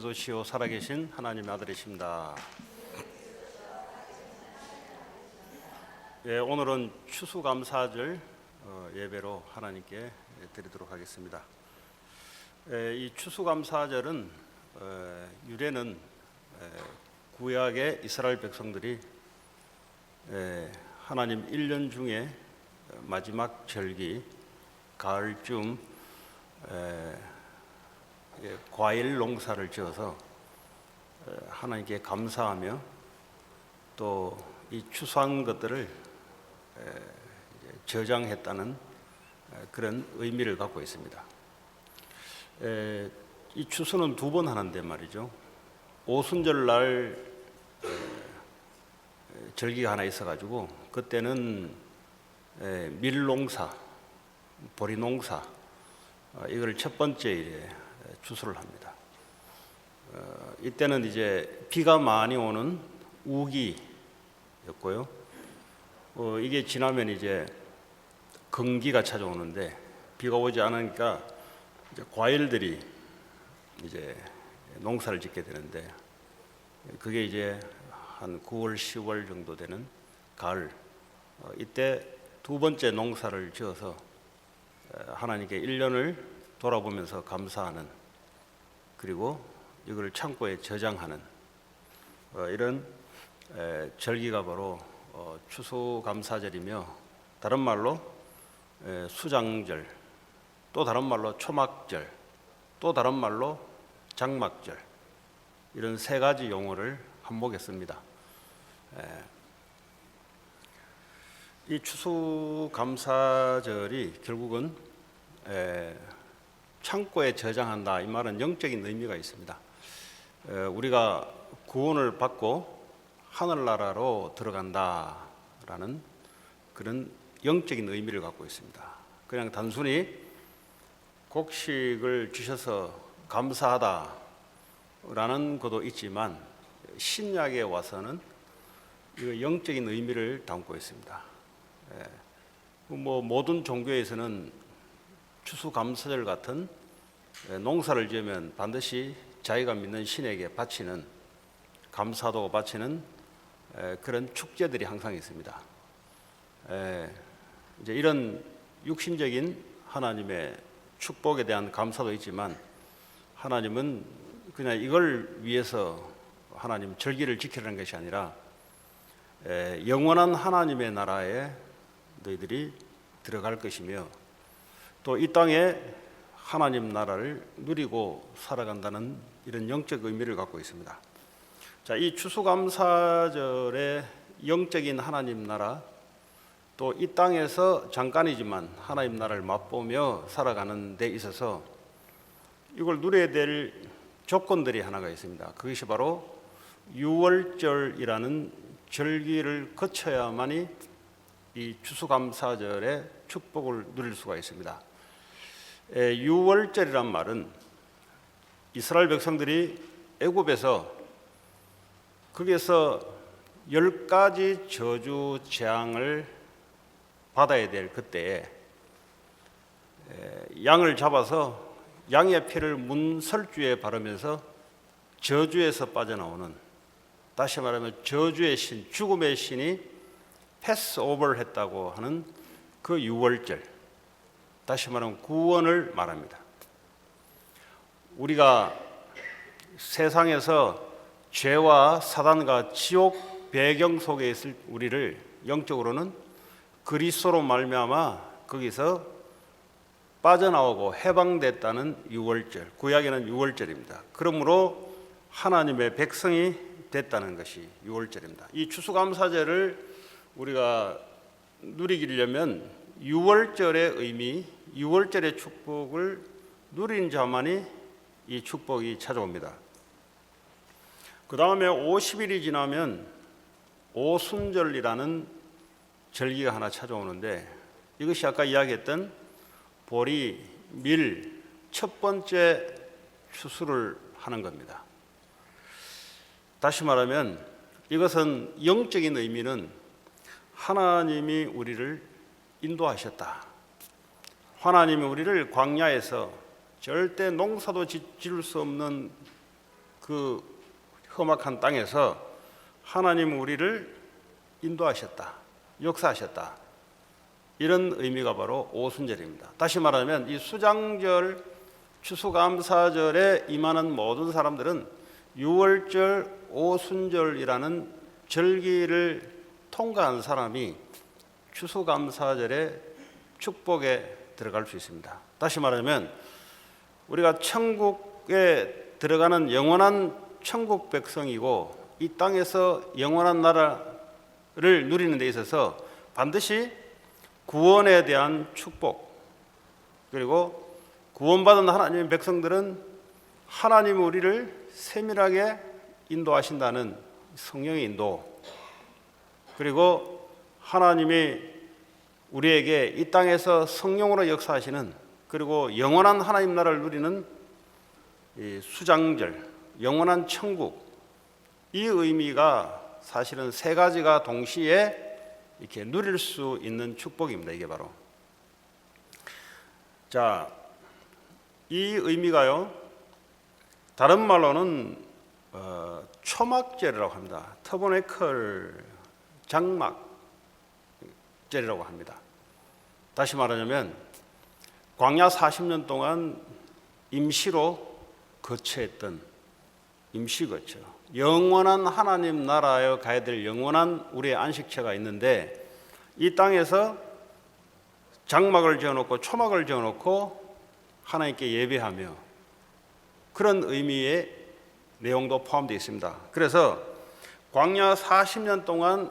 그리스도시요 살아계신 하나님의 아들이십니다. 예, 오늘은 추수감사절 예배로 하나님께 드리도록 하겠습니다. 이 추수감사절은 유래는 구약의 이스라엘 백성들이 하나님 1년 중에 마지막 절기 가을쯤 과일 농사를 지어서 하나님께 감사하며 또 이 추수한 것들을 저장했다는 그런 의미를 갖고 있습니다. 이 추수는 두 번 하는데 말이죠. 오순절 날 절기가 하나 있어가지고 그때는 밀농사, 보리농사 이걸 첫 번째 일에 추수를 합니다. 이때는 이제 비가 많이 오는 우기였고요. 이게 지나면 이제 건기가 찾아오는데 비가 오지 않으니까 이제 과일들이 이제 농사를 짓게 되는데 그게 이제 한 9월, 10월 정도 되는 가을 이때 두 번째 농사를 지어서 하나님께 1년을 돌아보면서 감사하는 그리고 이걸 창고에 저장하는 이런 절기가 바로 추수감사절이며 다른 말로 수장절 또 다른 말로 초막절 또 다른 말로 장막절 이런 세 가지 용어를 한몫했습니다. 이 추수감사절이 결국은 창고에 저장한다 이 말은 영적인 의미가 있습니다. 우리가 구원을 받고 하늘나라로 들어간다라는 그런 영적인 의미를 갖고 있습니다. 그냥 단순히 곡식을 주셔서 감사하다라는 것도 있지만 신약에 와서는 이 영적인 의미를 담고 있습니다. 모든 종교에서는 추수감사절 같은 농사를 지으면 반드시 자기가 믿는 신에게 바치는 감사도 바치는 그런 축제들이 항상 있습니다. 이제 이런 육신적인 하나님의 축복에 대한 감사도 있지만 하나님은 그냥 이걸 위해서 하나님 절기를 지키라는 것이 아니라 영원한 하나님의 나라에 너희들이 들어갈 것이며 또 이 땅에 하나님 나라를 누리고 살아간다는 이런 영적 의미를 갖고 있습니다. 자, 이 추수감사절의 영적인 하나님 나라 또 이 땅에서 잠깐이지만 하나님 나라를 맛보며 살아가는 데 있어서 이걸 누려야 될 조건들이 하나가 있습니다. 그것이 바로 유월절이라는 절기를 거쳐야만이 이 추수감사절의 축복을 누릴 수가 있습니다. 유월절이란 말은 이스라엘 백성들이 애굽에서 거기에서 10가지 저주 재앙을 받아야 될 그때에 양을 잡아서 양의 피를 문설주에 바르면서 저주에서 빠져나오는 다시 말하면 저주의 신, 죽음의 신이 패스오버를 했다고 하는 그 유월절 다시 말하면 구원을 말합니다. 우리가 세상에서 죄와 사단과 지옥 배경 속에 있을 우리를 영적으로는 그리스도로 말미암아 거기서 빠져나오고 해방됐다는 유월절, 구약에는 유월절입니다. 그러므로 하나님의 백성이 됐다는 것이 유월절입니다. 이 추수감사절을 우리가 누리려면 유월절의 의미, 유월절의 축복을 누린 자만이 이 축복이 찾아옵니다. 그 다음에 50일이 지나면 오순절이라는 절기가 하나 찾아오는데 이것이 아까 이야기했던 보리, 밀 첫 번째 추수를 하는 겁니다. 다시 말하면 이것은 영적인 의미는 하나님이 우리를 인도하셨다. 하나님이 우리를 광야에서 절대 농사도 지을 수 없는 그 험악한 땅에서 하나님 우리를 인도하셨다, 역사하셨다. 이런 의미가 바로 오순절입니다. 다시 말하면 이 수장절, 추수감사절에 임하는 모든 사람들은 유월절, 오순절이라는 절기를 통과한 사람이 추수감사절의 축복에 들어갈 수 있습니다. 다시 말하면 우리가 천국에 들어가는 영원한 천국 백성이고 이 땅에서 영원한 나라를 누리는 데 있어서 반드시 구원에 대한 축복, 그리고 구원받은 하나님의 백성들은 하나님 우리를 세밀하게 인도하신다는 성령의 인도, 그리고 하나님이 우리에게 이 땅에서 성령으로 역사하시는, 그리고 영원한 하나님 나라를 누리는 이 수장절, 영원한 천국, 이 의미가 사실은 세 가지가 동시에 이렇게 누릴 수 있는 축복입니다. 이게 바로. 자, 이 의미가요, 다른 말로는 초막절이라고 합니다. 터보네클, 장막절이라고 합니다. 다시 말하자면 광야 40년 동안 임시로 거처했던 임시거처, 영원한 하나님 나라에 가야 될 영원한 우리의 안식처가 있는데, 이 땅에서 장막을 지어놓고 초막을 지어놓고 하나님께 예배하며, 그런 의미의 내용도 포함되어 있습니다. 그래서 광야 40년 동안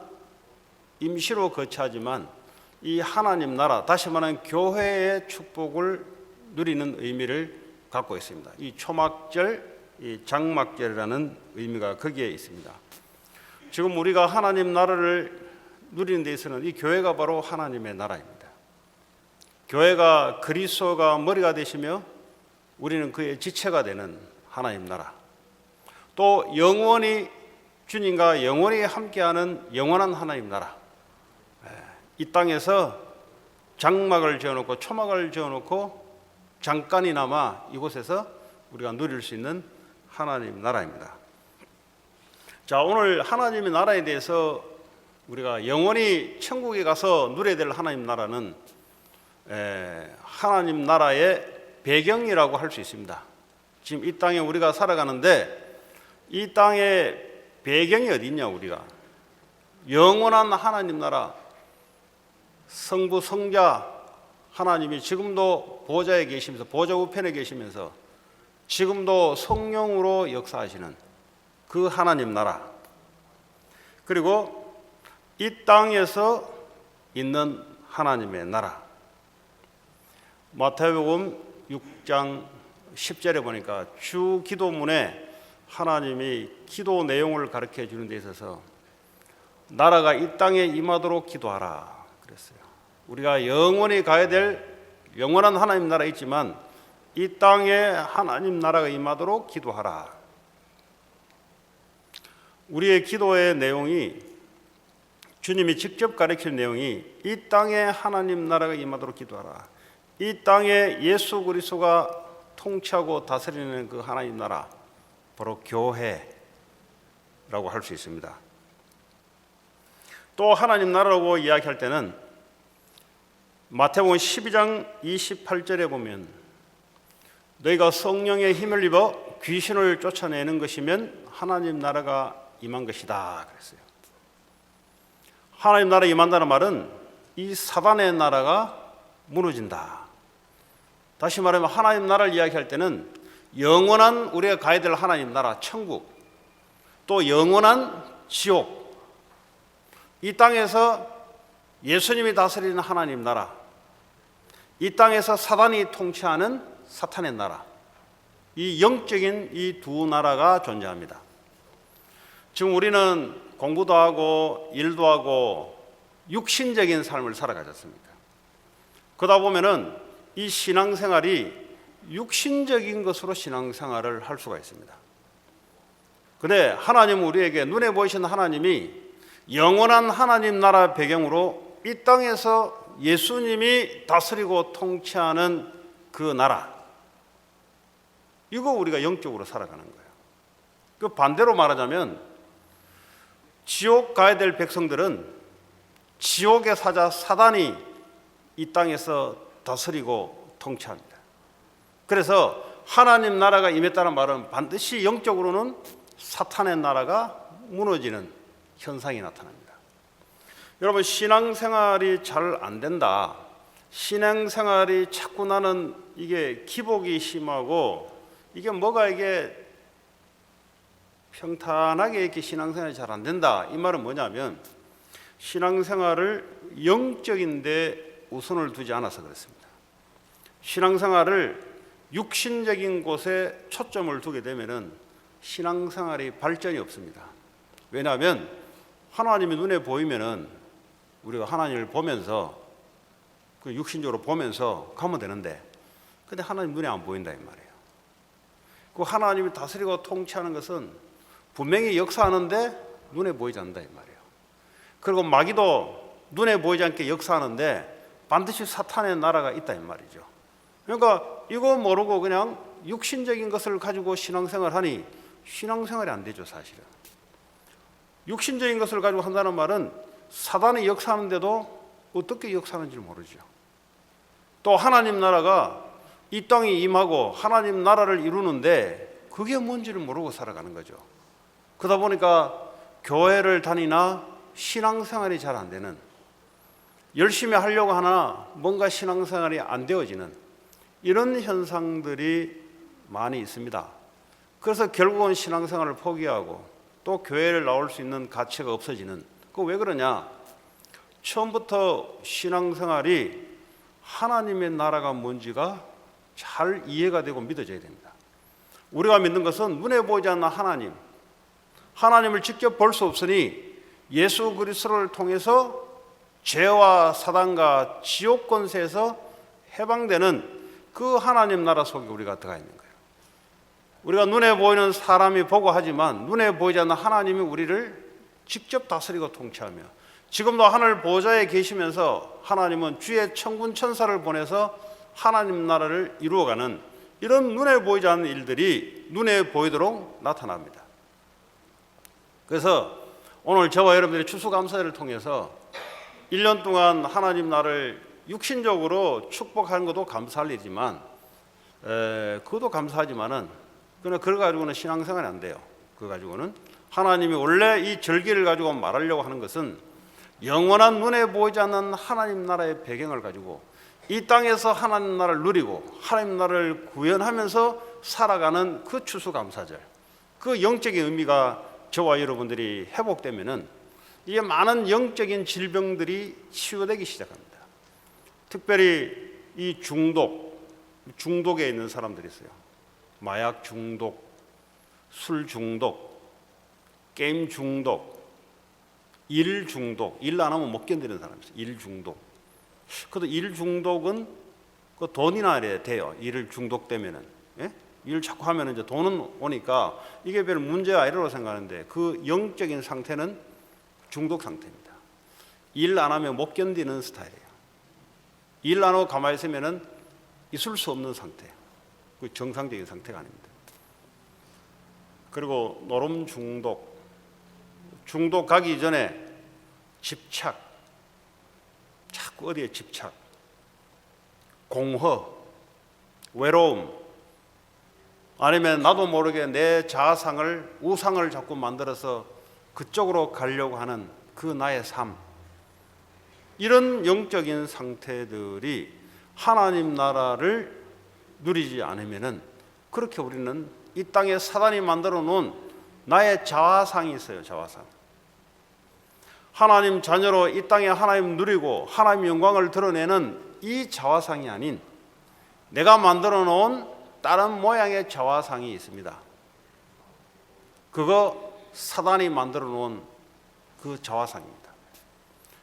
임시로 거처하지만 이 하나님 나라, 다시 말하면 교회의 축복을 누리는 의미를 갖고 있습니다. 이 초막절, 이 장막절이라는 의미가 거기에 있습니다. 지금 우리가 하나님 나라를 누리는 데 있어서는 이 교회가 바로 하나님의 나라입니다. 교회가 그리스도가 머리가 되시며 우리는 그의 지체가 되는 하나님 나라, 또 영원히 주님과 영원히 함께하는 영원한 하나님 나라, 이 땅에서 장막을 지어놓고 초막을 지어놓고 잠깐이나마 이곳에서 우리가 누릴 수 있는 하나님 나라입니다. 자, 오늘 하나님의 나라에 대해서 우리가 영원히 천국에 가서 누려야 될 하나님 나라는 하나님 나라의 배경이라고 할 수 있습니다. 지금 이 땅에 우리가 살아가는데 이 땅의 배경이 어디 있냐? 우리가 영원한 하나님 나라, 성부 성자 하나님이 지금도 보좌에 계시면서, 보좌 우편에 계시면서 지금도 성령으로 역사하시는 그 하나님 나라, 그리고 이 땅에서 있는 하나님의 나라. 마태복음 6장 10절에 보니까 주 기도문에 하나님이 기도 내용을 가르쳐 주는 데 있어서 나라가 이 땅에 임하도록 기도하라 그랬어요. 우리가 영원히 가야 될 영원한 하나님 나라 있지만 이 땅에 하나님 나라가 임하도록 기도하라. 우리의 기도의 내용이, 주님이 직접 가르치는 내용이 이 땅에 하나님 나라가 임하도록 기도하라. 이 땅에 예수 그리스도가 통치하고 다스리는 그 하나님 나라, 바로 교회라고 할 수 있습니다. 또 하나님 나라라고 이야기할 때는 마태복음 12장 28절에 보면 너희가 성령의 힘을 입어 귀신을 쫓아내는 것이면 하나님 나라가 임한 것이다 그랬어요. 하나님 나라 임한다는 말은 이 사단의 나라가 무너진다. 다시 말하면 하나님 나라를 이야기할 때는 영원한 우리가 가야 될 하나님 나라 천국, 또 영원한 지옥, 이 땅에서 예수님이 다스리는 하나님 나라, 이 땅에서 사단이 통치하는 사탄의 나라, 이 영적인 이 두 나라가 존재합니다. 지금 우리는 공부도 하고 일도 하고 육신적인 삶을 살아가지 않습니까? 그러다 보면은 이 신앙생활이 육신적인 것으로 신앙생활을 할 수가 있습니다. 그런데 하나님은 우리에게 눈에 보이시는 하나님이 영원한 하나님 나라 배경으로 이 땅에서 예수님이 다스리고 통치하는 그 나라, 이거 우리가 영적으로 살아가는 거예요. 그 반대로 말하자면 지옥 가야 될 백성들은 지옥의 사자 사단이 이 땅에서 다스리고 통치합니다. 그래서 하나님 나라가 임했다는 말은 반드시 영적으로는 사탄의 나라가 무너지는 현상이 나타납니다. 여러분, 신앙생활이 잘 안 된다, 신앙생활이 자꾸 나는 이게 기복이 심하고 이게 뭐가 이게 평탄하게 이렇게 신앙생활이 잘 안 된다, 이 말은 뭐냐면 신앙생활을 영적인 데 우선을 두지 않아서 그렇습니다. 신앙생활을 육신적인 곳에 초점을 두게 되면은 신앙생활이 발전이 없습니다. 왜냐하면 하나님이 눈에 보이면은 우리가 하나님을 보면서 그 육신적으로 보면서 가면 되는데, 근데 하나님 눈에 안 보인다 이 말이에요. 그 하나님이 다스리고 통치하는 것은 분명히 역사하는데 눈에 보이지 않는다 이 말이에요. 그리고 마귀도 눈에 보이지 않게 역사하는데 반드시 사탄의 나라가 있다 이 말이죠. 그러니까 이거 모르고 그냥 육신적인 것을 가지고 신앙생활하니 신앙생활이 안 되죠. 사실은 육신적인 것을 가지고 한다는 말은 사단이 역사하는데도 어떻게 역사하는지 모르죠. 또 하나님 나라가 이 땅에 임하고 하나님 나라를 이루는데 그게 뭔지를 모르고 살아가는 거죠. 그러다 보니까 교회를 다니나 신앙생활이 잘 안 되는, 열심히 하려고 하나 뭔가 신앙생활이 안 되어지는 이런 현상들이 많이 있습니다. 그래서 결국은 신앙생활을 포기하고 또 교회를 나올 수 있는 가치가 없어지는, 그거 왜 그러냐? 처음부터 신앙생활이 하나님의 나라가 뭔지가 잘 이해가 되고 믿어져야 됩니다. 우리가 믿는 것은 눈에 보이지 않는 하나님, 하나님을 직접 볼 수 없으니 예수 그리스도를 통해서 죄와 사단과 지옥 권세에서 해방되는 그 하나님 나라 속에 우리가 들어가 있는 거예요. 우리가 눈에 보이는 사람이 보고 하지만 눈에 보이지 않는 하나님이 우리를 직접 다스리고 통치하며, 지금도 하늘 보좌에 계시면서 하나님은 주의 천군 천사를 보내서 하나님 나라를 이루어가는 이런 눈에 보이지 않는 일들이 눈에 보이도록 나타납니다. 그래서 오늘 저와 여러분들의 추수감사회를 통해서 1년 동안 하나님 나라를 육신적으로 축복하는 것도 감사할 일이지만, 그것도 감사하지만은 그러나 그걸 가지고는 신앙생활이 안 돼요. 그거 가지고는 하나님이 원래 이 절기를 가지고 말하려고 하는 것은 영원한 눈에 보이지 않는 하나님 나라의 배경을 가지고 이 땅에서 하나님 나라를 누리고 하나님 나라를 구현하면서 살아가는 그 추수감사절, 그 영적인 의미가 저와 여러분들이 회복되면은 이게 많은 영적인 질병들이 치유되기 시작합니다. 특별히 이 중독에 있는 사람들이 있어요. 마약 중독, 술 중독, 게임 중독, 일 중독, 일 안 하면 못 견디는 사람이 있어요. 일 중독. 그래도 일 중독은 그 돈이나 이래 돼요. 일을 중독되면은, 예? 일 자꾸 하면 이제 돈은 오니까 이게 별 문제가 아니라고 생각하는데 그 영적인 상태는 중독 상태입니다. 일 안 하면 못 견디는 스타일이에요. 일 안 하고 가만히 있으면은 있을 수 없는 상태. 그 정상적인 상태가 아닙니다. 그리고 노름 중독. 중독 가기 전에 집착. 자꾸 어디에 집착. 공허. 외로움. 아니면 나도 모르게 내 자아상을, 우상을 자꾸 만들어서 그쪽으로 가려고 하는 그 나의 삶. 이런 영적인 상태들이 하나님 나라를 누리지 않으면은, 그렇게 우리는 이 땅에 사단이 만들어 놓은 나의 자아상이 있어요. 자아상. 하나님 자녀로 이 땅에 하나님 누리고 하나님 영광을 드러내는 이 자아상이 아닌 내가 만들어 놓은 다른 모양의 자아상이 있습니다. 그거 사단이 만들어 놓은 그 자아상입니다.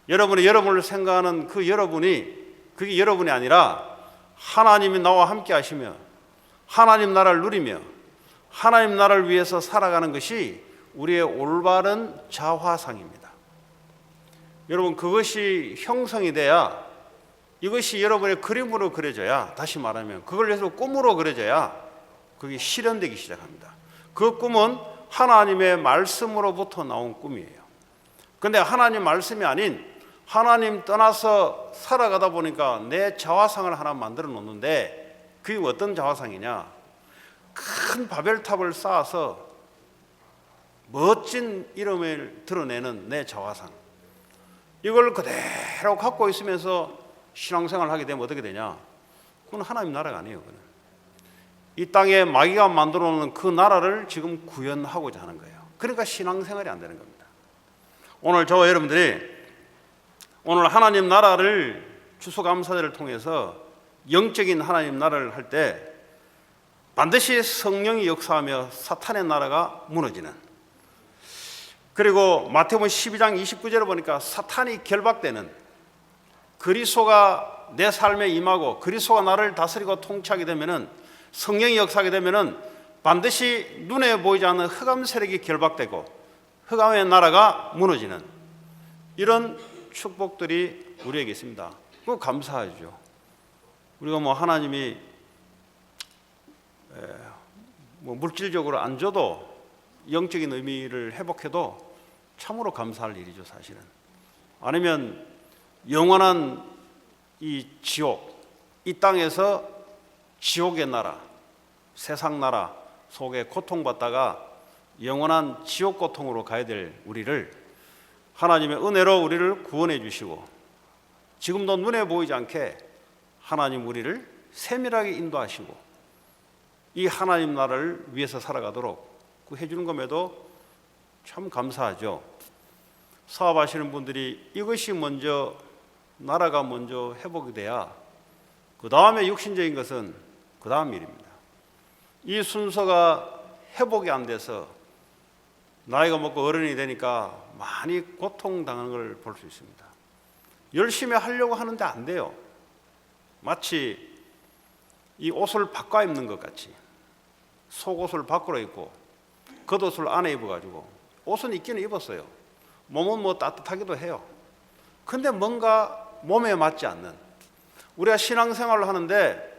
여러분이 여러분을 생각하는 그 여러분이, 그게 여러분이 아니라 하나님이 나와 함께 하시며 하나님 나라를 누리며 하나님 나라를 위해서 살아가는 것이 우리의 올바른 자화상입니다. 여러분, 그것이 형성이 돼야, 이것이 여러분의 그림으로 그려져야, 다시 말하면 그걸 위해서 꿈으로 그려져야 그게 실현되기 시작합니다. 그 꿈은 하나님의 말씀으로부터 나온 꿈이에요. 근데 하나님 말씀이 아닌 하나님 떠나서 살아가다 보니까 내 자화상을 하나 만들어 놓는데, 그게 어떤 자화상이냐? 큰 바벨탑을 쌓아서 멋진 이름을 드러내는 내 자화상, 이걸 그대로 갖고 있으면서 신앙생활을 하게 되면 어떻게 되냐? 그건 하나님 나라가 아니에요. 그건 이 땅에 마귀가 만들어 놓은 그 나라를 지금 구현하고자 하는 거예요. 그러니까 신앙생활이 안 되는 겁니다. 오늘 저와 여러분들이 오늘 하나님 나라를 추수감사절을 통해서 영적인 하나님 나라를 할 때 반드시 성령이 역사하며 사탄의 나라가 무너지는, 그리고 마태복음 12장 29절을 보니까 사탄이 결박되는, 그리스도가 내 삶에 임하고 그리스도가 나를 다스리고 통치하게 되면은, 성령이 역사하게 되면은 반드시 눈에 보이지 않는 흑암 세력이 결박되고 흑암의 나라가 무너지는 이런 축복들이 우리에게 있습니다. 그거 감사하죠. 우리가 하나님이 물질적으로 안 줘도 영적인 의미를 회복해도 참으로 감사할 일이죠, 사실은. 아니면 영원한 이 지옥, 이 땅에서 지옥의 나라, 세상 나라 속에 고통받다가 영원한 지옥 고통으로 가야 될 우리를 하나님의 은혜로 우리를 구원해 주시고, 지금도 눈에 보이지 않게 하나님 우리를 세밀하게 인도하시고 이 하나님 나라를 위해서 살아가도록 해주는 것에도 참 감사하죠. 사업하시는 분들이 이것이 먼저, 나라가 먼저 회복이 돼야 그 다음에 육신적인 것은 그 다음 일입니다. 이 순서가 회복이 안 돼서 나이가 먹고 어른이 되니까 많이 고통당하는 걸 볼 수 있습니다. 열심히 하려고 하는데 안 돼요. 마치 이 옷을 바꿔 입는 것 같이 속옷을 밖으로 입고 겉옷을 안에 입어가지고, 옷은 입기는 입었어요. 몸은 따뜻하기도 해요. 근데 뭔가 몸에 맞지 않는, 우리가 신앙생활을 하는데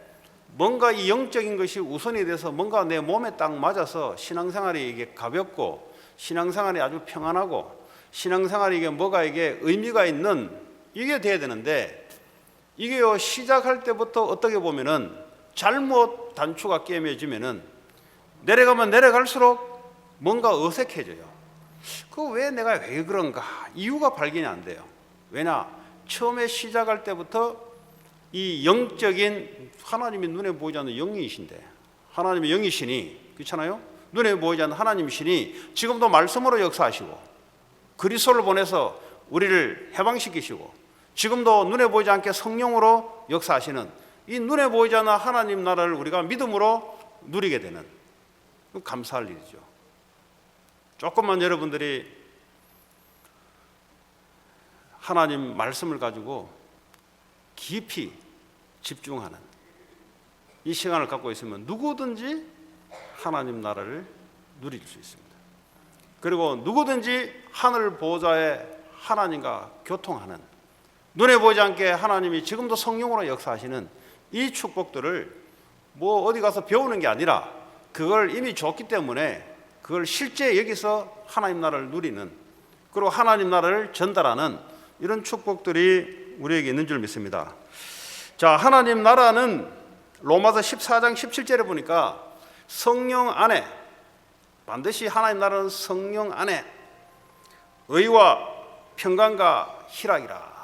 뭔가 이 영적인 것이 우선이 돼서 뭔가 내 몸에 딱 맞아서 신앙생활이 이게 가볍고 신앙생활이 아주 평안하고 신앙생활이 이게 뭐가 이게 의미가 있는, 이게 돼야 되는데, 이게요 시작할 때부터 어떻게 보면은 잘못 단추가 깨매지면은 내려가면 내려갈수록 뭔가 어색해져요. 그 왜 내가 왜 그런가 이유가 발견이 안 돼요. 왜냐? 처음에 시작할 때부터 이 영적인, 하나님이 눈에 보이지 않는 영이신데, 하나님의 영이시니, 그렇잖아요? 눈에 보이지 않는 하나님이시니 지금도 말씀으로 역사하시고 그리스도를 보내서 우리를 해방시키시고 지금도 눈에 보이지 않게 성령으로 역사하시는 이 눈에 보이지 않는 하나님 나라를 우리가 믿음으로 누리게 되는, 감사할 일이죠. 조금만 여러분들이 하나님 말씀을 가지고 깊이 집중하는 이 시간을 갖고 있으면 누구든지 하나님 나라를 누릴 수 있습니다. 그리고 누구든지 하늘 보좌에 하나님과 교통하는, 눈에 보이지 않게 하나님이 지금도 성령으로 역사하시는 이 축복들을 어디 가서 배우는 게 아니라 그걸 이미 줬기 때문에 그걸 실제 여기서 하나님 나라를 누리는, 그리고 하나님 나라를 전달하는 이런 축복들이 우리에게 있는 줄 믿습니다. 자, 하나님 나라는 로마서 14장 17절에 보니까 성령 안에, 반드시 하나님 나라는 성령 안에 의와 평강과 희락이라.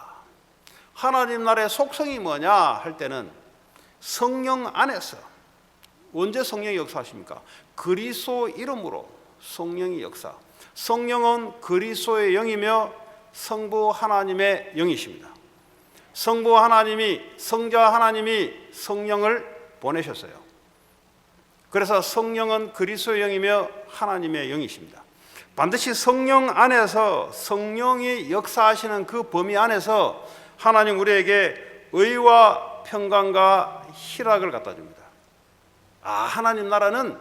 하나님 나라의 속성이 뭐냐 할 때는 성령 안에서. 언제 성령이 역사하십니까? 그리스도 이름으로 성령이 역사. 성령은 그리스도의 영이며 성부 하나님의 영이십니다. 성부 하나님이, 성자 하나님이 성령을 보내셨어요. 그래서 성령은 그리스도의 영이며 하나님의 영이십니다. 반드시 성령 안에서, 성령이 역사하시는 그 범위 안에서 하나님 우리에게 의와 평강과 희락을 갖다 줍니다. 하나님 나라는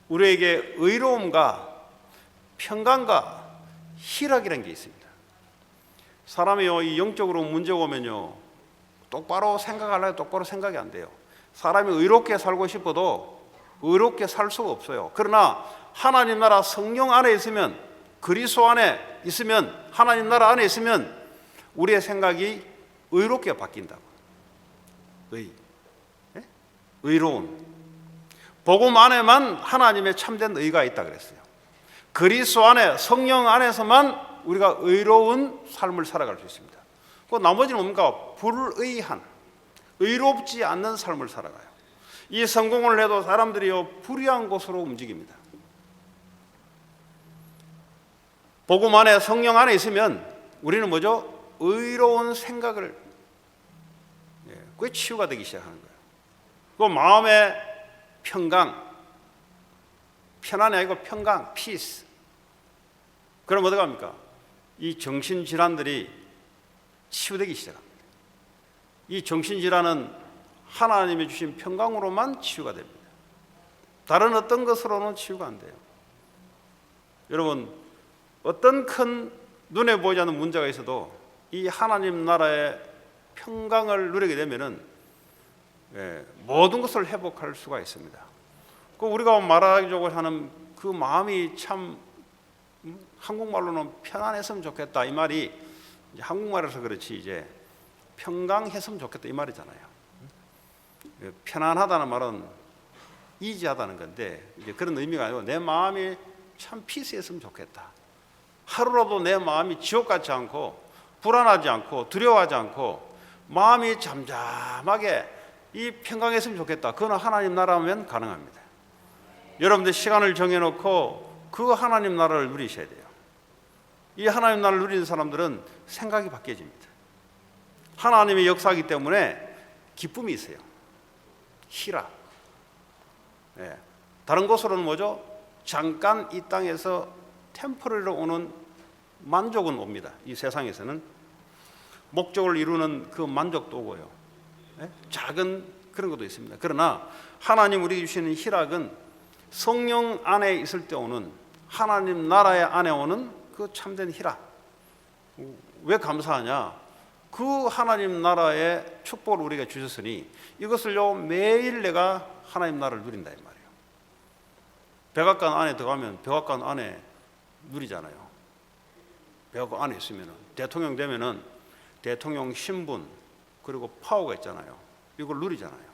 우리에게 의로움과 평강과 희락이라는 게 있습니다. 사람이요, 이 영적으로 문제가 오면요, 똑바로 생각하려고 똑바로 생각이 안 돼요. 사람이 의롭게 살고 싶어도 의롭게 살 수가 없어요. 그러나 하나님 나라 성령 안에 있으면, 그리스도 안에 있으면, 하나님 나라 안에 있으면 우리의 생각이 의롭게 바뀐다고. 의로운. 복음 안에만 하나님의 참된 의가 있다 그랬어요. 그리스도 안에, 성령 안에서만 우리가 의로운 삶을 살아갈 수 있습니다. 그 나머지는 뭡니까? 불의한, 의롭지 않는 삶을 살아가요. 이 성공을 해도 사람들이요 불의한 곳으로 움직입니다. 복음 안에, 성령 안에 있으면 우리는 뭐죠? 의로운 생각을, 그게 치유가 되기 시작하는 거예요. 그 마음의 평강, 편안이 아니고 평강, 피스. 그럼 어떻게 합니까? 이 정신질환들이 치유되기 시작합니다. 이 정신질환은 하나님이 주신 평강으로만 치유가 됩니다. 다른 어떤 것으로는 치유가 안 돼요. 여러분, 어떤 큰 눈에 보이지 않는 문제가 있어도 이 하나님 나라의 평강을 누리게 되면은 모든 것을 회복할 수가 있습니다. 그 우리가 말하려고 하는 그 마음이 참 한국말로는 편안했으면 좋겠다 이 말이 이제 한국말에서 그렇지 이제 평강했으면 좋겠다 이 말이잖아요. 편안하다는 말은 이지하다는 건데 이제 그런 의미가 아니고 내 마음이 참 피스했으면 좋겠다. 하루라도 내 마음이 지옥 같지 않고 불안하지 않고 두려워하지 않고 마음이 잠잠하게 이 평강했으면 좋겠다. 그건 하나님 나라면 가능합니다. 여러분들 시간을 정해놓고 그 하나님 나라를 누리셔야 돼요. 이 하나님 나라를 누리는 사람들은 생각이 바뀌어집니다. 하나님의 역사이기 때문에 기쁨이 있어요. 희락. 다른 곳으로는 뭐죠? 잠깐 이 땅에서 템포리로 오는 만족은 옵니다. 이 세상에서는 목적을 이루는 그 만족도 오고요. 작은 그런 것도 있습니다. 그러나 하나님 우리에게 주시는 희락은 성령 안에 있을 때 오는, 하나님 나라의 안에 오는 그 참된 희락. 왜 감사하냐? 그 하나님 나라의 축복을 우리가 주셨으니 이것을요 매일 내가 하나님 나라를 누린다 이 말이에요. 백악관 안에 들어가면 백악관 안에 누리잖아요. 백악관 안에 있으면 대통령 되면은 대통령 신분 그리고 파워가 있잖아요. 이걸 누리잖아요.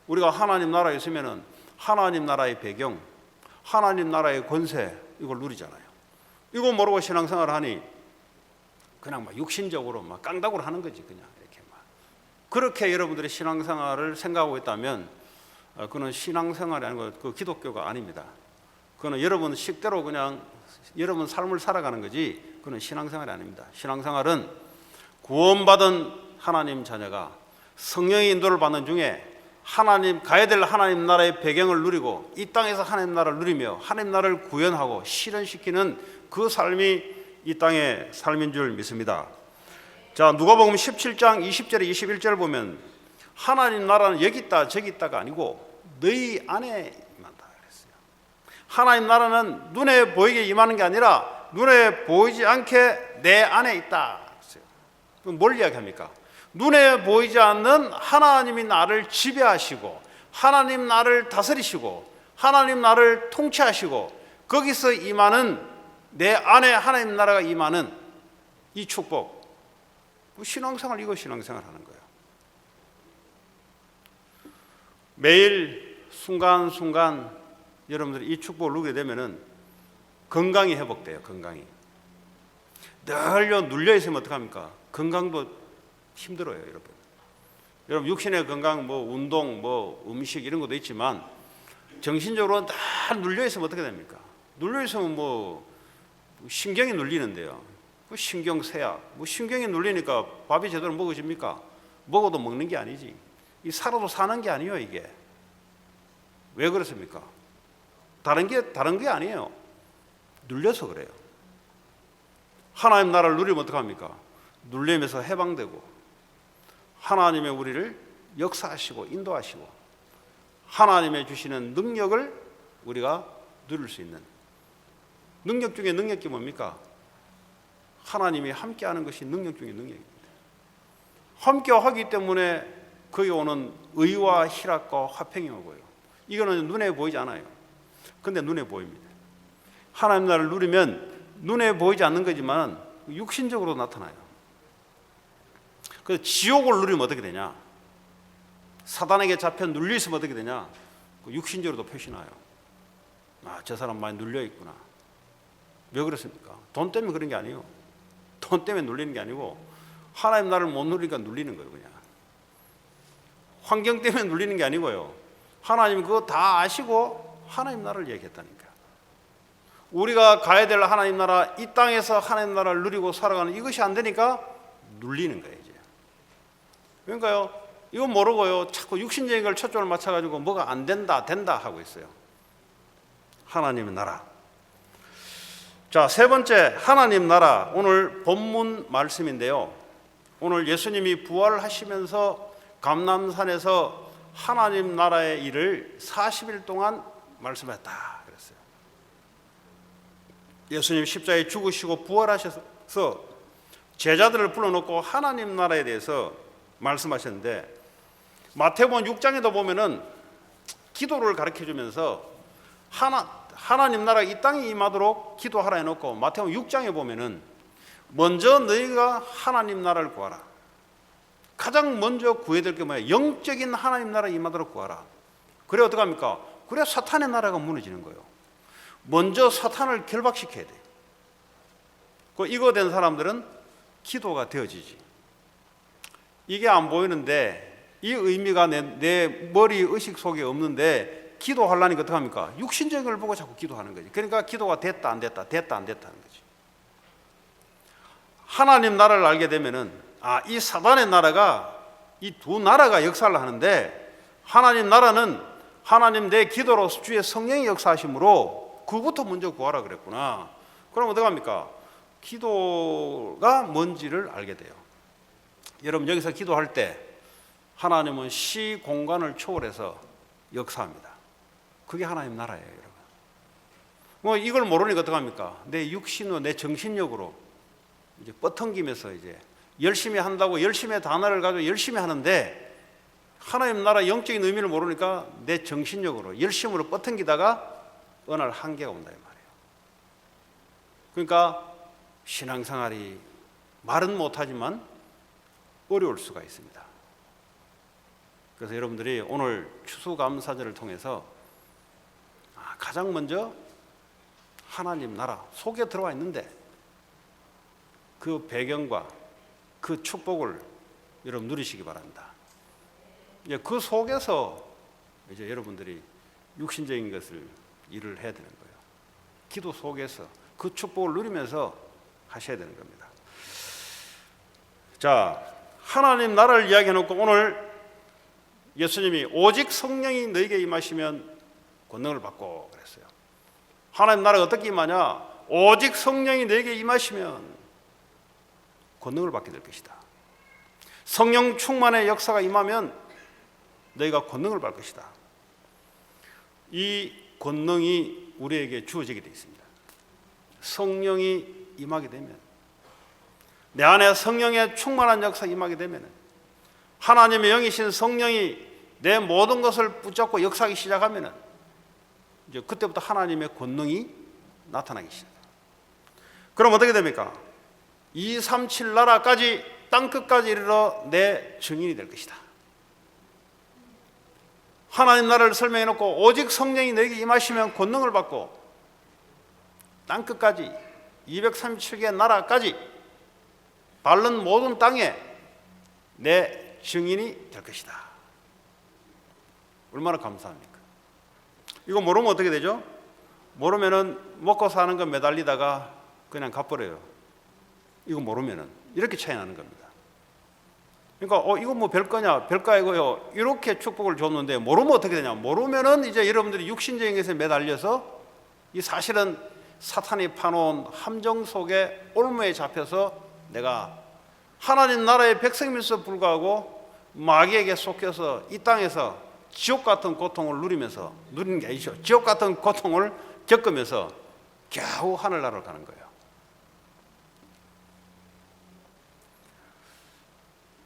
우리가 하나님 나라에 있으면은 하나님 나라의 배경, 하나님 나라의 권세 이걸 누리잖아요. 이거 모르고 신앙생활을 하니 그냥 막 육신적으로 막 깡다구를 하는 거지 그냥 이렇게 막. 그렇게 여러분들이 신앙생활을 생각하고 있다면 그는 신앙생활이 아니고 그 기독교가 아닙니다. 그는 여러분 식대로 그냥 여러분 삶을 살아가는 거지 그는 신앙생활이 아닙니다. 신앙생활은 구원받은 하나님 자녀가 성령의 인도를 받는 중에 하나님 가야 될 하나님 나라의 배경을 누리고 이 땅에서 하나님 나라를 누리며 하나님 나라를 구현하고 실현시키는 그 삶이 이 땅의 삶인 줄 믿습니다. 자, 누가복음 17장 20절에 21절 보면 하나님 나라는 여기 있다 저기 있다가 아니고 너희 안에 임한다 그랬어요. 하나님 나라는 눈에 보이게 임하는 게 아니라 눈에 보이지 않게 내 안에 있다 그랬어요. 그럼 뭘 이야기합니까? 눈에 보이지 않는 하나님이 나를 지배하시고 하나님 나를 다스리시고 하나님 나를 통치하시고 거기서 임하는 내 안에 하나님 나라가 임하는 이 축복. 신앙생활 이거 신앙생활 하는 거예요. 매일 순간순간 여러분들이 이 축복을 누리게 되면은 건강이 회복돼요. 건강이. 늘 눌려 있으면 어떡합니까? 건강도 힘들어요, 여러분. 여러분 육신의 건강, 뭐 운동, 뭐 음식 이런 것도 있지만 정신적으로 다 눌려 있으면 어떻게 됩니까? 눌려 있으면 뭐 신경이 눌리는데요. 그 신경쇠약, 뭐 신경이 눌리니까 밥이 제대로 먹어집니까? 먹어도 먹는 게 아니지. 이 살아도 사는 게 아니에요, 이게. 왜 그렇습니까? 다른 게 아니에요. 눌려서 그래요. 하나님 나라를 누리면 어떡합니까? 눌림에서 해방되고 하나님의 우리를 역사하시고 인도하시고 하나님의 주시는 능력을 우리가 누릴 수 있는 능력 중에 능력이 뭡니까? 하나님이 함께하는 것이 능력 중에 능력입니다. 함께하기 때문에 거기 오는 의와 희락과 화평이 오고요. 이거는 눈에 보이지 않아요. 근데 눈에 보입니다. 하나님 나라를 누리면 눈에 보이지 않는 거지만 육신적으로 나타나요. 그래서 지옥을 누리면 어떻게 되냐? 사단에게 잡혀 눌려 있으면 어떻게 되냐? 육신적으로도 표시나요. 아, 저 사람 많이 눌려 있구나. 왜 그렇습니까? 돈 때문에 그런 게 아니에요. 돈 때문에 눌리는 게 아니고 하나님 나라를 못 누리니까 눌리는 거예요. 그냥 환경 때문에 눌리는 게 아니고요. 하나님이 그거 다 아시고 하나님 나라를 얘기했다니까. 우리가 가야 될 하나님 나라, 이 땅에서 하나님 나라를 누리고 살아가는 이것이 안 되니까 눌리는 거예요. 이제. 그러니까요, 이거 모르고요, 자꾸 육신적인 걸 초점을 맞춰가지고 뭐가 안 된다, 된다 하고 있어요. 하나님의 나라. 자, 세 번째, 하나님 나라. 오늘 본문 말씀인데요. 오늘 예수님이 부활하시면서 감람산에서 하나님 나라의 일을 40일 동안 말씀했다 그랬어요. 예수님 십자가에 죽으시고 부활하셔서 제자들을 불러놓고 하나님 나라에 대해서 말씀하셨는데, 마태복음 6장에도 보면은 기도를 가르쳐 주면서 하나님 나라가 이 땅에 임하도록 기도하라 해놓고, 마태복음 6장에 보면은 먼저 너희가 하나님 나라를 구하라. 가장 먼저 구해야 될 게 뭐야? 영적인 하나님 나라 임하도록 구하라. 그래 어떻게 합니까? 그래 사탄의 나라가 무너지는 거예요. 먼저 사탄을 결박시켜야 돼. 이거 된 사람들은 기도가 되어지지. 이게 안 보이는데, 이 의미가 내 머리 의식 속에 없는데 기도하려니까 어떻게 합니까? 육신적인 걸 보고 자꾸 기도하는 거지. 그러니까 기도가 됐다 안 됐다, 됐다 안 됐다 하는 거지. 하나님 나라를 알게 되면은, 이 사단의 나라가, 이 두 나라가 역사를 하는데, 하나님 나라는 하나님 내 기도로 주의 성령의 역사하심으로 그부터 먼저 구하라 그랬구나. 그럼 어떻게 합니까? 기도가 뭔지를 알게 돼요. 여러분, 여기서 기도할 때 하나님은 시 공간을 초월해서 역사합니다. 그게 하나님 나라예요, 여러분. 뭐 이걸 모르니까 어떻게 합니까? 내 육신으로, 내 정신력으로 이제 뻗텅기면서 이제 열심히 한다고 열심의 단어를 가지고 열심히 하는데, 하나님 나라 영적인 의미를 모르니까 내 정신력으로 열심으로 뻗텅기다가 어느 날 한계가 온다 이 말이에요. 그러니까 신앙생활이 말은 못하지만 어려울 수가 있습니다. 그래서 여러분들이 오늘 추수감사절을 통해서 가장 먼저 하나님 나라 속에 들어와 있는데, 그 배경과 그 축복을 여러분 누리시기 바랍니다. 이제 그 속에서 이제 여러분들이 육신적인 것을 일을 해야 되는 거예요. 기도 속에서 그 축복을 누리면서 하셔야 되는 겁니다. 자, 하나님 나라를 이야기해놓고 오늘 예수님이 오직 성령이 너에게 임하시면 권능을 받고 그랬어요. 하나님 나라가 어떻게 임하냐? 오직 성령이 너에게 임하시면 권능을 받게 될 것이다. 성령 충만의 역사가 임하면 너희가 권능을 받을 것이다. 이 권능이 우리에게 주어지게 되어 있습니다. 성령이 임하게 되면, 내 안에 성령의 충만한 역사가 임하게 되면, 하나님의 영이신 성령이 내 모든 것을 붙잡고 역사하기 시작하면, 이제 그때부터 하나님의 권능이 나타나기 시작해요. 그럼 어떻게 됩니까? 237 나라까지, 땅끝까지 이르러 내 증인이 될 것이다. 하나님 나라를 설명해 놓고 오직 성령이 너에게 임하시면 권능을 받고, 땅끝까지 237개 나라까지 밟는 모든 땅에 내 증인이 될 것이다. 얼마나 감사합니까? 이거 모르면 어떻게 되죠? 모르면은 먹고 사는 거 매달리다가 그냥 갚버려요. 이거 모르면은 이렇게 차이 나는 겁니다. 그러니까 이거 뭐 별거냐, 별거 아니고요, 이렇게 축복을 줬는데 모르면 어떻게 되냐? 모르면은 이제 여러분들이 육신적인 것에 매달려서, 이 사실은 사탄이 파놓은 함정 속에 올무에 잡혀서 내가 하나님 나라의 백성임에도 불구하고 마귀에게 속여서 이 땅에서 지옥 같은 고통을 누리면서, 누리는 게 아니죠, 지옥 같은 고통을 겪으면서 겨우 하늘나라로 가는 거예요.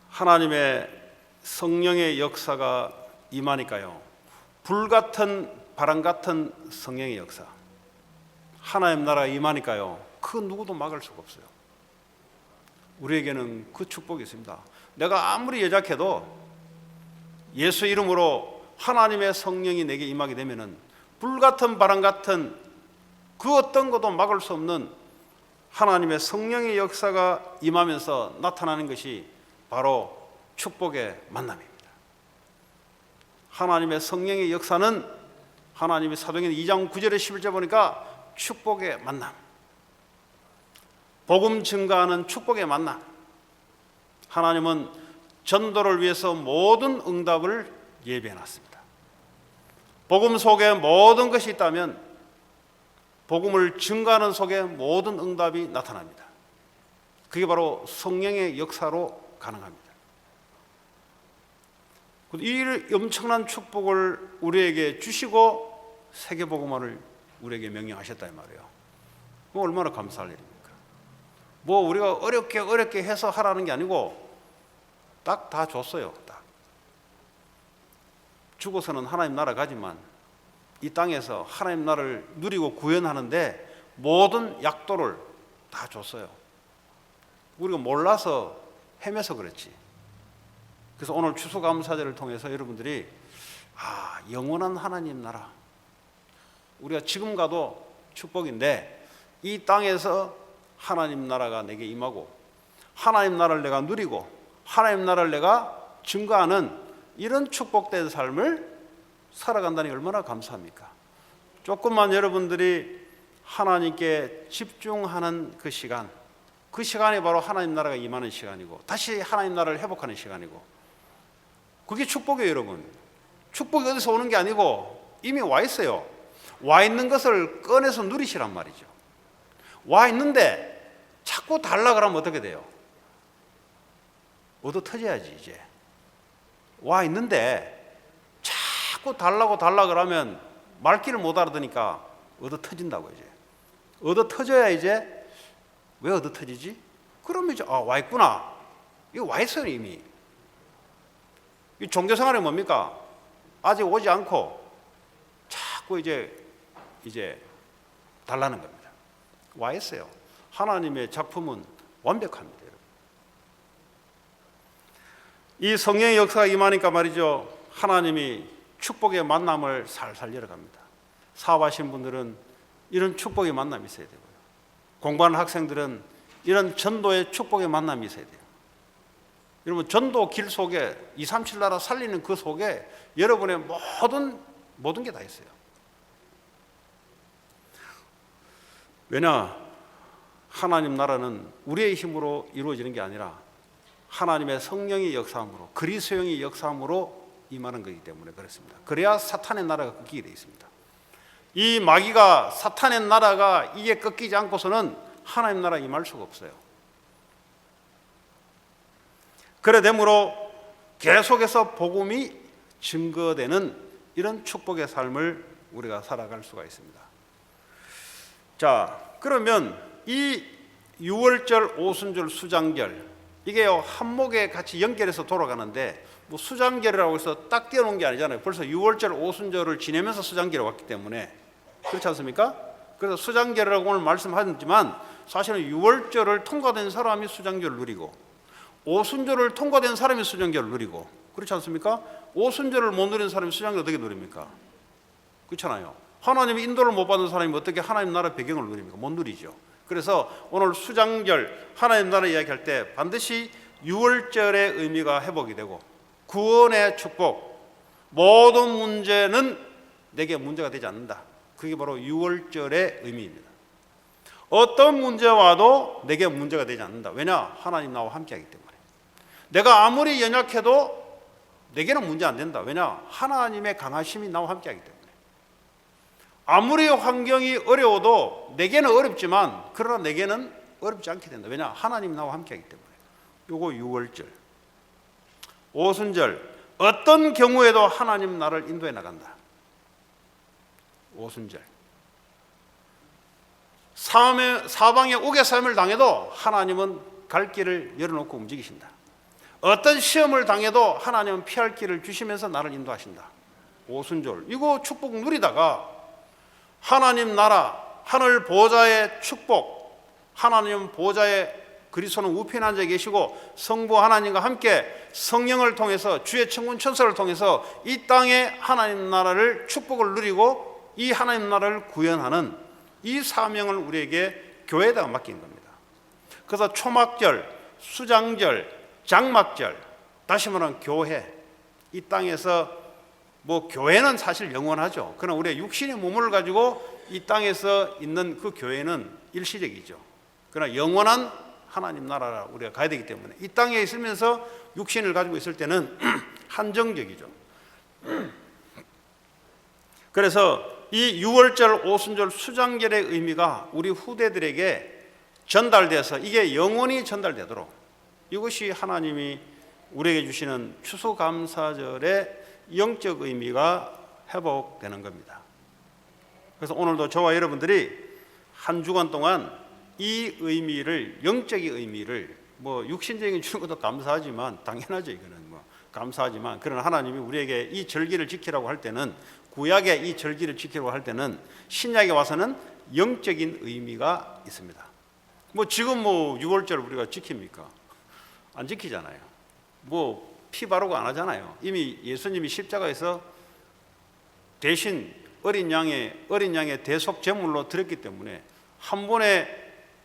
하나님의 성령의 역사가 임하니까요, 불같은 바람 같은 성령의 역사, 하나님 나라가 임하니까요, 그 누구도 막을 수가 없어요. 우리에게는 그 축복이 있습니다. 내가 아무리 여작해도 예수 이름으로 하나님의 성령이 내게 임하게 되면은 불같은 바람 같은 그 어떤 것도 막을 수 없는 하나님의 성령의 역사가 임하면서 나타나는 것이 바로 축복의 만남입니다. 하나님의 성령의 역사는 하나님의 사도행전 2장 9절에 11절 보니까 축복의 만남, 복음 증가하는 축복의 만남. 하나님은 전도를 위해서 모든 응답을 예비해 놨습니다. 복음 속에 모든 것이 있다면 복음을 증가하는 속에 모든 응답이 나타납니다. 그게 바로 성령의 역사로 가능합니다. 이 엄청난 축복을 우리에게 주시고 세계복음화를 우리에게 명령하셨다 이 말이에요. 얼마나 감사할 일입니까? 뭐 우리가 어렵게 해서 하라는 게 아니고 딱 다 줬어요. 딱. 죽어서는 하나님 나라 가지만 이 땅에서 하나님 나라를 누리고 구현하는데 모든 약도를 다 줬어요. 우리가 몰라서 헤매서 그렇지. 그래서 오늘 추수감사절을 통해서 여러분들이 영원한 하나님 나라, 우리가 지금 가도 축복인데 이 땅에서 하나님 나라가 내게 임하고 하나님 나라를 내가 누리고 하나님 나라를 내가 증거하는 이런 축복된 삶을 살아간다니 얼마나 감사합니까? 조금만 여러분들이 하나님께 집중하는 그 시간이 바로 하나님 나라가 임하는 시간이고 다시 하나님 나라를 회복하는 시간이고, 그게 축복이에요. 여러분, 축복이 어디서 오는 게 아니고 이미 와 있어요. 와 있는 것을 꺼내서 누리시란 말이죠. 와 있는데 자꾸 달라 그러면 어떻게 돼요? 얻어 터져야지. 이제 와 있는데 자꾸 달라고 그러면 말귀를 못 알아듣으니까 얻어 터진다고. 이제 얻어 터져야 이제 왜 얻어 터지지? 그러면 이제 와 있구나. 이거 와 있어요 이미. 이 종교생활이 뭡니까? 아직 오지 않고 자꾸 이제 달라는 겁니다. 와 있어요. 하나님의 작품은 완벽합니다. 여러분. 이 성령의 역사가 임하니까 말이죠, 하나님이 축복의 만남을 살살 열어갑니다. 사업하시는 분들은 이런 축복의 만남이 있어야 되고요. 공부하는 학생들은 이런 전도의 축복의 만남이 있어야 돼요. 여러분, 전도 길 속에 237 나라 살리는 그 속에 여러분의 모든 게 다 있어요. 왜냐? 하나님 나라는 우리의 힘으로 이루어지는 게 아니라 하나님의 성령의 역사함으로, 그리스도의 역사함으로 임하는 것이기 때문에 그렇습니다. 그래야 사탄의 나라가 꺾이게 되어 있습니다. 이 마귀가, 사탄의 나라가 이게 꺾이지 않고서는 하나님 나라에 임할 수가 없어요. 그래 되므로 계속해서 복음이 증거되는 이런 축복의 삶을 우리가 살아갈 수가 있습니다. 자, 그러면 이 유월절, 오순절, 수장절, 이게요 한목에 같이 연결해서 돌아가는데 뭐 수장절이라고 해서 딱 띄워놓은 게 아니잖아요. 벌써 유월절, 오순절을 지내면서 수장절이 왔기 때문에, 그렇지 않습니까? 그래서 수장절이라고 오늘 말씀하셨지만 사실은 유월절을 통과된 사람이 수장절을 누리고 오순절을 통과된 사람이 수장절을 누리고, 그렇지 않습니까? 오순절을 못 누리는 사람이 수장절 어떻게 누립니까? 그렇잖아요. 하나님의 인도를 못 받은 사람이 어떻게 하나님 나라 배경을 누립니까? 못 누리죠. 그래서 오늘 수장절, 하나님 나라 이야기할 때 반드시 유월절의 의미가 회복이 되고 구원의 축복, 모든 문제는 내게 문제가 되지 않는다. 그게 바로 유월절의 의미입니다. 어떤 문제 와도 내게 문제가 되지 않는다. 왜냐? 하나님 나와 함께하기 때문에. 내가 아무리 연약해도 내게는 문제 안 된다. 왜냐? 하나님의 강하심이 나와 함께하기 때문에. 아무리 환경이 어려워도 내게는 어렵지만 그러나 내게는 어렵지 않게 된다. 왜냐? 하나님이 나와 함께하기 때문에. 요거 유월절. 오순절, 어떤 경우에도 하나님 나를 인도해 나간다. 오순절. 사방에 우겨싸임을 당해도 하나님은 갈 길을 열어놓고 움직이신다. 어떤 시험을 당해도 하나님은 피할 길을 주시면서 나를 인도하신다. 오순절. 이거 축복 누리다가 하나님 나라, 하늘 보좌의 축복, 하나님 보좌의 그리스도는 우편에 앉아 계시고 성부 하나님과 함께 성령을 통해서 주의 천군 천사를 통해서 이 땅에 하나님 나라를 축복을 누리고 이 하나님 나라를 구현하는 이 사명을 우리에게 교회에다가 맡긴 겁니다. 그래서 초막절, 수장절, 장막절, 다시 말하면 교회, 이 땅에서 뭐 교회는 사실 영원하죠. 그러나 우리의 육신의 몸을 가지고 이 땅에서 있는 그 교회는 일시적이죠. 그러나 영원한 하나님 나라라 우리가 가야 되기 때문에 이 땅에 있으면서 육신을 가지고 있을 때는 한정적이죠. 그래서 이 유월절, 오순절, 수장절의 의미가 우리 후대들에게 전달돼서 이게 영원히 전달되도록 이것이 하나님이 우리에게 주시는 추수감사절의 영적 의미가 회복되는 겁니다. 그래서 오늘도 저와 여러분들이 한 주간 동안 이 의미를, 영적인 의미를 뭐 육신적인 주는 것도 감사하지만 당연하죠. 이거는 뭐 감사하지만 그러나 하나님이 우리에게 이 절기를 지키라고 할 때는 구약의 이 절기를 지키라고 할 때는 신약에 와서는 영적인 의미가 있습니다. 뭐 지금 뭐 6월절 우리가 지킵니까? 안 지키잖아요. 뭐 피 바르고 안 하잖아요. 이미 예수님이 십자가에서 대신 어린 양의 대속 제물로 드렸기 때문에 한 번의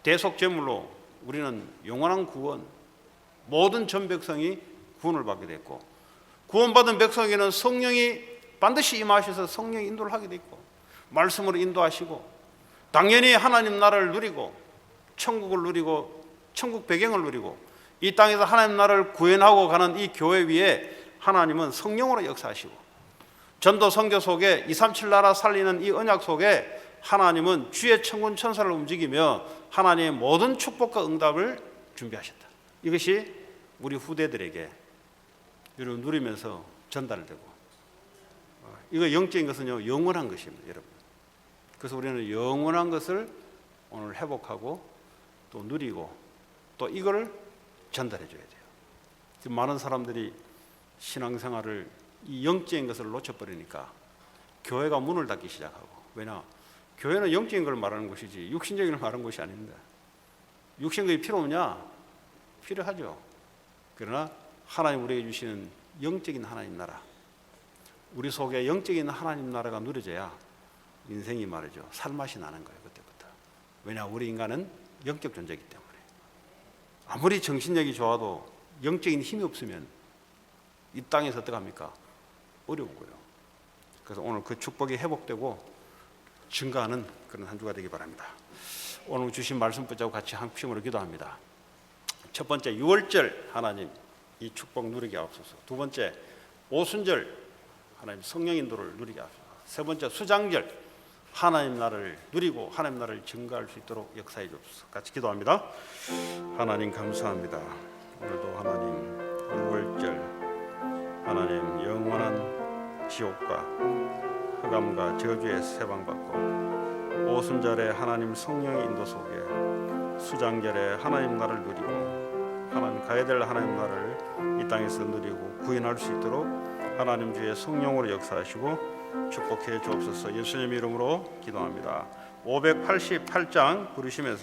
대속 제물로 우리는 영원한 구원, 모든 전 백성이 구원을 받게 됐고 구원받은 백성에게는 성령이 반드시 임하셔서 성령이 인도를 하게 됐고 말씀으로 인도하시고 당연히 하나님 나라를 누리고 천국을 누리고 천국 배경을 누리고 이 땅에서 하나님 나라를 구현하고 가는 이 교회 위에 하나님은 성령으로 역사하시고 전도 선교 속에 237 나라 살리는 이 언약 속에 하나님은 주의 천군 천사를 움직이며 하나님의 모든 축복과 응답을 준비하셨다. 이것이 우리 후대들에게 여러분 누리면서 전달되고 이거 영적인 것은요 영원한 것입니다, 여러분. 그래서 우리는 영원한 것을 오늘 회복하고 또 누리고 또 이걸 전달해 줘야 돼요. 지금 많은 사람들이 신앙생활을 이 영적인 것을 놓쳐버리니까 교회가 문을 닫기 시작하고 왜냐? 교회는 영적인 걸 말하는 것이지 육신적인 걸 말하는 것이 아닙니다. 육신적이 필요 없냐? 필요하죠. 그러나 하나님 우리에게 주시는 영적인 하나님 나라, 우리 속에 영적인 하나님 나라가 누려져야 인생이 말이죠 살맛이 나는 거예요. 그때부터. 왜냐? 우리 인간은 영적 존재이기 때문에 아무리 정신력이 좋아도 영적인 힘이 없으면 이 땅에서 어떡합니까? 어려우고요. 그래서 오늘 그 축복이 회복되고 증가하는 그런 한 주가 되기 바랍니다. 오늘 주신 말씀 붙잡고 같이 한심으로 기도합니다. 첫 번째 6월절 하나님 이 축복 누리게 하옵소서. 두 번째 오순절 하나님 성령 인도를 누리게 하옵소서. 세 번째 수장절 하나님 나라를 누리고 하나님 나라를 증가할 수 있도록 역사해 주옵소서. 같이 기도합니다. 하나님 감사합니다. 오늘도 하나님 6월절 하나님 영원한 지옥과 흑암과 저주에 세방받고 오순절에 하나님 성령의 인도 속에 수장절에 하나님 나라를 누리고 하나님 가야 될 하나님 나라를 이 땅에서 누리고 구현할 수 있도록 하나님 주의 성령으로 역사하시고 축복해 주옵소서. 예수님 이름으로 기도합니다. 588장 부르시면서